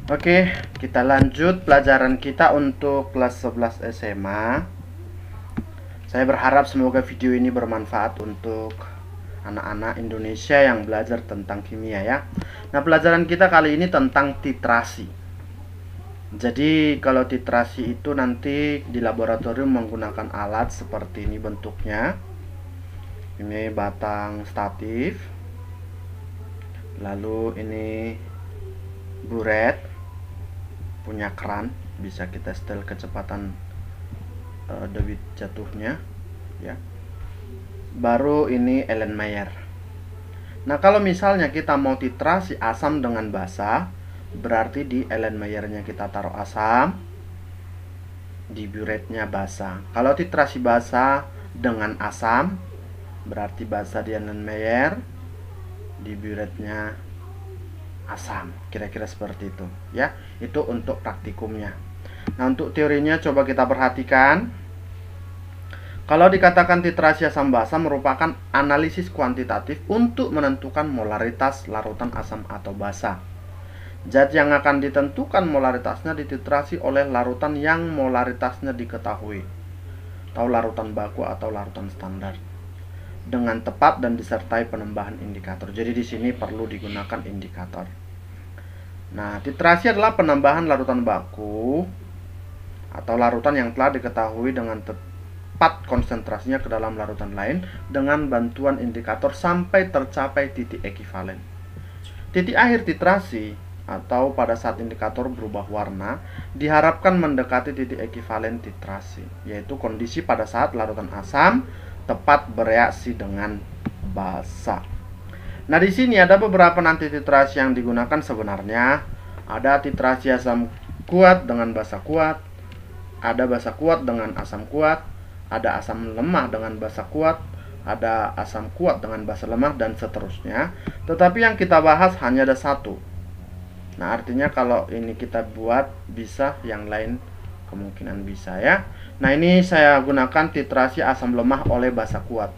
Oke, kita lanjut pelajaran kita untuk kelas 11 SMA. Saya berharap semoga video ini bermanfaat untuk anak-anak Indonesia yang belajar tentang kimia ya. Nah, pelajaran kita kali ini tentang titrasi. Jadi, kalau titrasi itu nanti di laboratorium menggunakan alat seperti ini bentuknya. Ini batang statif. Lalu ini buret punya keran, bisa kita setel kecepatan debit jatuhnya ya. Baru ini Erlenmeyer. Nah, kalau misalnya kita mau titrasi asam dengan basa, berarti di Erlenmeyernya kita taruh asam, di buretnya basa. Kalau titrasi basa dengan asam, berarti basa di Erlenmeyer, di buretnya asam. Kira-kira seperti itu ya. Itu untuk praktikumnya. Nah, untuk teorinya coba kita perhatikan. Kalau dikatakan titrasi asam basa merupakan analisis kuantitatif untuk menentukan molaritas larutan asam atau basa. Zat yang akan ditentukan molaritasnya dititrasi oleh larutan yang molaritasnya diketahui, atau larutan baku atau larutan standar, dengan tepat dan disertai penambahan indikator. Jadi di sini perlu digunakan indikator. Nah, titrasi adalah penambahan larutan baku atau larutan yang telah diketahui dengan tepat konsentrasinya ke dalam larutan lain dengan bantuan indikator sampai tercapai titik ekivalen. Titik akhir titrasi atau pada saat indikator berubah warna diharapkan mendekati titik ekivalen titrasi, yaitu kondisi pada saat larutan asam tepat bereaksi dengan basa. Nah, di sini ada beberapa nanti titrasi yang digunakan sebenarnya. Ada titrasi asam kuat dengan basa kuat, ada basa kuat dengan asam kuat, ada asam lemah dengan basa kuat, ada asam kuat dengan basa lemah, dan seterusnya. Tetapi yang kita bahas hanya ada satu. Nah, artinya kalau ini kita buat bisa, yang lain kemungkinan bisa ya. Nah, ini saya gunakan titrasi asam lemah oleh basa kuat.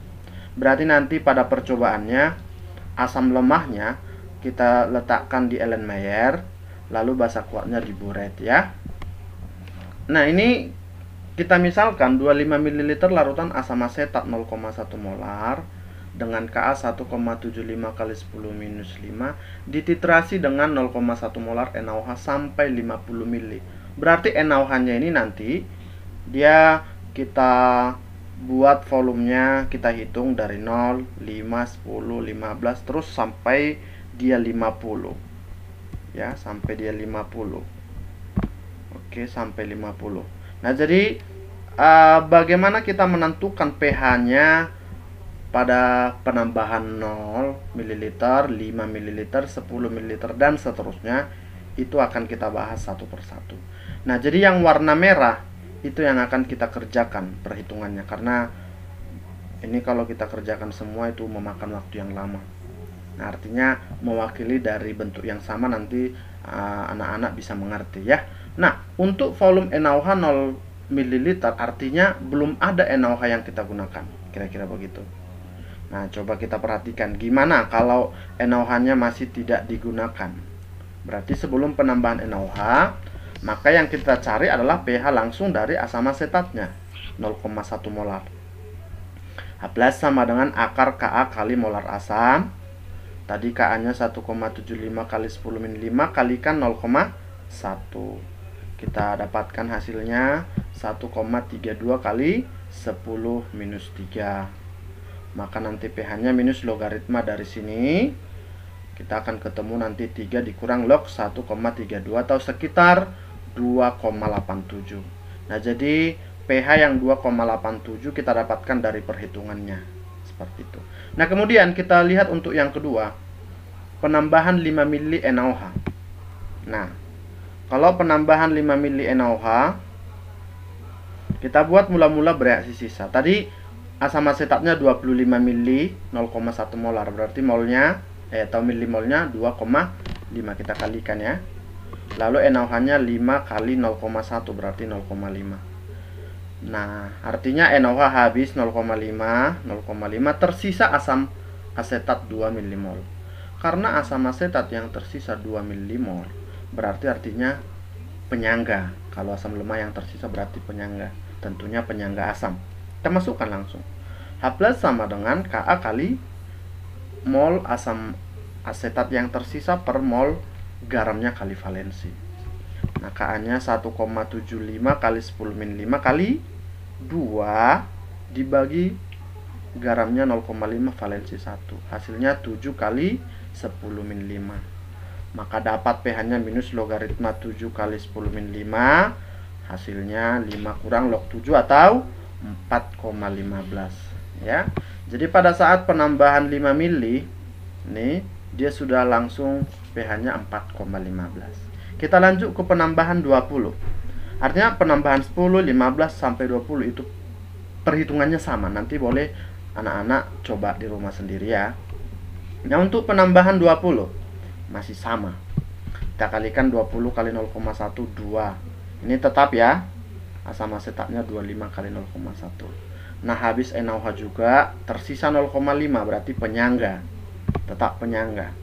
Berarti nanti pada percobaannya asam lemahnya kita letakkan di Erlenmeyer, lalu basa kuatnya di buret ya. Nah, ini kita misalkan 25 ml larutan asam asetat 0,1 molar dengan Ka 1,75 kali 10 minus 5 dititrasi dengan 0,1 molar NaOH sampai 50 ml. Berarti NaOH-nya ini nanti dia kita buat volumenya, kita hitung dari 0, 5, 10, 15 terus sampai dia 50 ya, sampai dia 50. Oke, sampai 50. Nah, jadi bagaimana kita menentukan pH-nya pada penambahan 0 ml, 5 ml, 10 ml dan seterusnya, itu akan kita bahas satu persatu. Nah, jadi yang warna merah itu yang akan kita kerjakan perhitungannya, karena ini kalau kita kerjakan semua itu memakan waktu yang lama. Nah, artinya mewakili dari bentuk yang sama, nanti anak-anak bisa mengerti ya. Nah, untuk volume NaOH 0 ml artinya belum ada NaOH yang kita gunakan, kira-kira begitu. Nah, coba kita perhatikan gimana kalau NaOH-nya masih tidak digunakan. Berarti sebelum penambahan NaOH, maka yang kita cari adalah pH langsung dari asam asetatnya 0,1 molar. H+ sama dengan akar Ka kali molar asam. Tadi Ka-nya 1,75 kali 10 min 5 kalikan 0,1. Kita dapatkan hasilnya 1,32 kali 10 minus 3. Maka nanti pH-nya minus logaritma dari sini. Kita akan ketemu nanti 3 dikurang log 1,32 atau sekitar 2,87. Nah, jadi pH yang 2,87 kita dapatkan dari perhitungannya seperti itu. Nah, kemudian kita lihat untuk yang kedua, penambahan 5 ml NaOH. Nah, kalau penambahan 5 ml NaOH, kita buat mula-mula bereaksi sisa. Tadi asam asetatnya 25 ml 0,1 molar, berarti molnya atau milimolnya 2,5, kita kalikan ya. Lalu NaOH-nya 5 kali 0,1 berarti 0,5. Nah, artinya NaOH habis 0,5, tersisa asam asetat 2 milimol. Karena asam asetat yang tersisa 2 milimol, berarti artinya penyangga. Kalau asam lemah yang tersisa berarti penyangga, tentunya penyangga asam. Kita masukkan langsung. H+ sama dengan Ka kali mol asam asetat yang tersisa per mol garamnya kali valensi. Nah, Ka-nya 1,75 kali 10-5 kali 2 dibagi garamnya 0,5 valensi 1. Hasilnya 7 kali 10-5. Maka dapat pH-nya minus logaritma 7 kali 10-5. Hasilnya 5 kurang log 7 atau 4,15 ya. Jadi pada saat penambahan 5 mili nih, dia sudah langsung pH-nya 4,15. Kita lanjut ke penambahan 20. Artinya penambahan 10, 15 sampai 20 itu perhitungannya sama. Nanti boleh anak-anak coba di rumah sendiri ya. Nah, untuk penambahan 20 masih sama. Kita kalikan 20 kali 0,1 2. Ini tetap ya. Asam asetatnya 25 kali 0,1. Nah, habis NaOH juga tersisa 0,5 berarti penyangga. Tetap penyangga.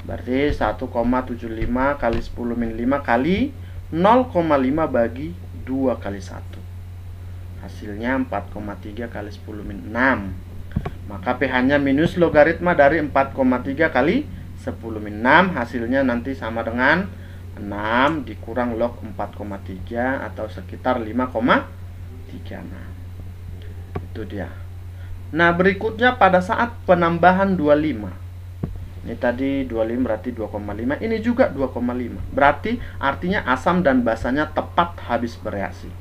Berarti 1,75 kali 10-5 kali 0,5 bagi 2 kali 1. Hasilnya 4,3 kali 10-6. Maka pH-nya minus logaritma dari 4,3 kali 10-6. Hasilnya nanti sama dengan 6 dikurang log 4,3 atau sekitar 5,36. Itu dia. Nah, berikutnya pada saat penambahan 25. Ini tadi 25 berarti 2,5. Ini juga 2,5. Berarti artinya asam dan basanya tepat habis bereaksi.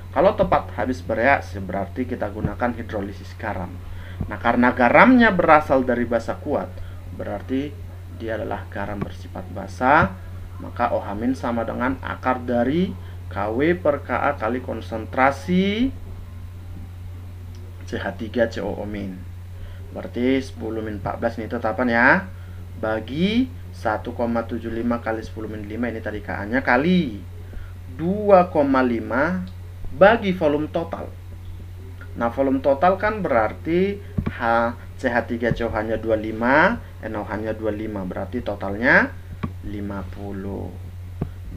Kalau tepat habis bereaksi berarti kita gunakan hidrolisis garam. Nah, karena garamnya berasal dari basa kuat, berarti dia adalah garam bersifat basa. Maka OH- sama dengan akar dari Kw per Ka kali konsentrasi CH3COO-. Berarti 10-14 ini tetapan ya. Bagi 1,75 kali 10-5 ini tadi Ka-nya kali 2,5 bagi volume total. Nah, volume total kan berarti CH3COH-nya 25, NaOH-nya 25, berarti totalnya 50.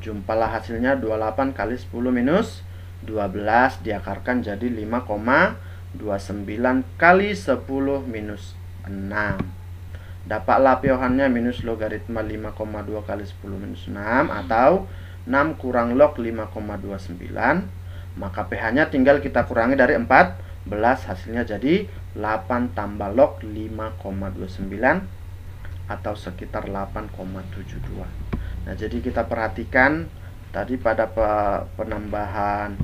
Jumpalah hasilnya 28 kali 10 minus 12 diakarkan jadi 5,29 kali 10 minus 6. Dapatlah pH-nya minus logaritma 5,2 kali 10 minus 6 atau 6 kurang log 5,29. Maka pH-nya tinggal kita kurangi dari 14, hasilnya jadi 8 tambah log 5,29 atau sekitar 8,72. Nah, jadi kita perhatikan tadi pada penambahan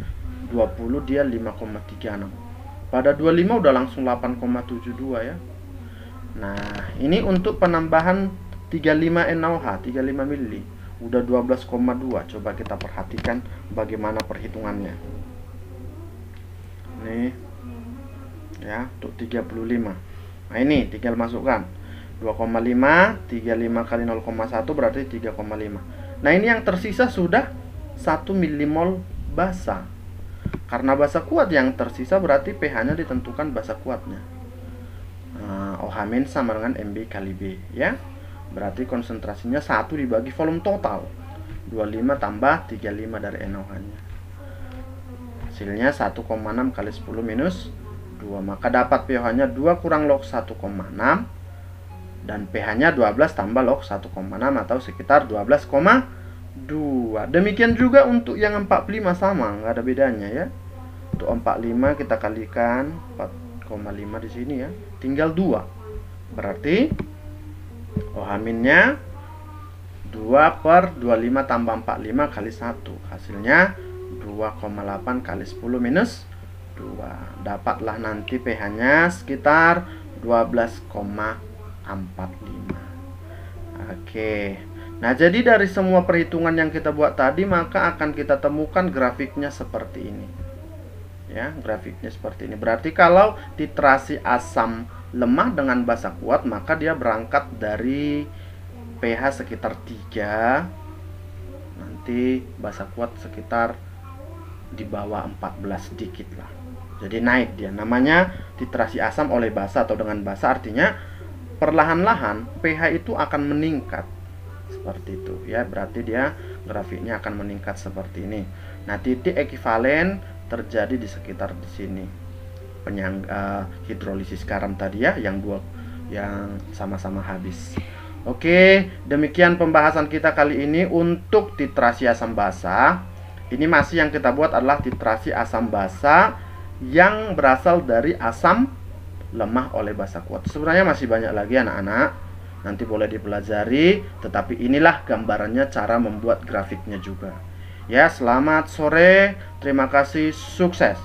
20 dia 5,36. Pada 25 udah langsung 8,72 ya. Nah, ini untuk penambahan 35 NaOH, 35 mili. Udah 12,2. Coba kita perhatikan bagaimana perhitungannya. Nih. Ya, untuk 35. Nah, ini tinggal masukkan 2,5, 35 kali 0,1 berarti 3,5. Nah, ini yang tersisa sudah 1 milimol basa. Karena basa kuat yang tersisa berarti pH-nya ditentukan basa kuatnya. OH- sama dengan MB kali B ya. Berarti konsentrasinya 1 dibagi volume total 25 tambah 35 dari NaOH-nya. Hasilnya 1,6 kali 10 minus 2. Maka dapat pH-nya 2 kurang log 1,6 dan pH-nya 12 tambah log 1,6 atau sekitar 12,2. Demikian juga untuk yang 45 sama, nggak ada bedanya ya. Untuk 45 kita kalikan 4,5 di sini ya. Tinggal 2. Berarti OH-nya 2 per 25 tambah 45 kali 1. Hasilnya 2,8 kali 10 minus 2. Dapatlah nanti pH-nya sekitar 12,45. Oke. Nah, jadi dari semua perhitungan yang kita buat tadi, maka akan kita temukan grafiknya seperti ini. Ya, grafiknya seperti ini. Berarti kalau titrasi asam lemah dengan basa kuat, maka dia berangkat dari pH sekitar 3. Nanti basa kuat sekitar di bawah 14 sedikit lah. Jadi naik dia. Namanya titrasi asam oleh basa atau dengan basa, artinya perlahan-lahan pH itu akan meningkat. Seperti itu ya. Berarti dia grafiknya akan meningkat seperti ini. Nah, titik ekivalen terjadi di sekitar di sini. Hidrolisis garam tadi ya, yang sama-sama habis. Oke, demikian pembahasan kita kali ini untuk titrasi asam basa. Ini masih yang kita buat adalah titrasi asam basa yang berasal dari asam lemah oleh basa kuat. Sebenarnya masih banyak lagi anak-anak, nanti boleh dipelajari, tetapi inilah gambarannya cara membuat grafiknya juga. Ya, selamat sore, terima kasih, sukses.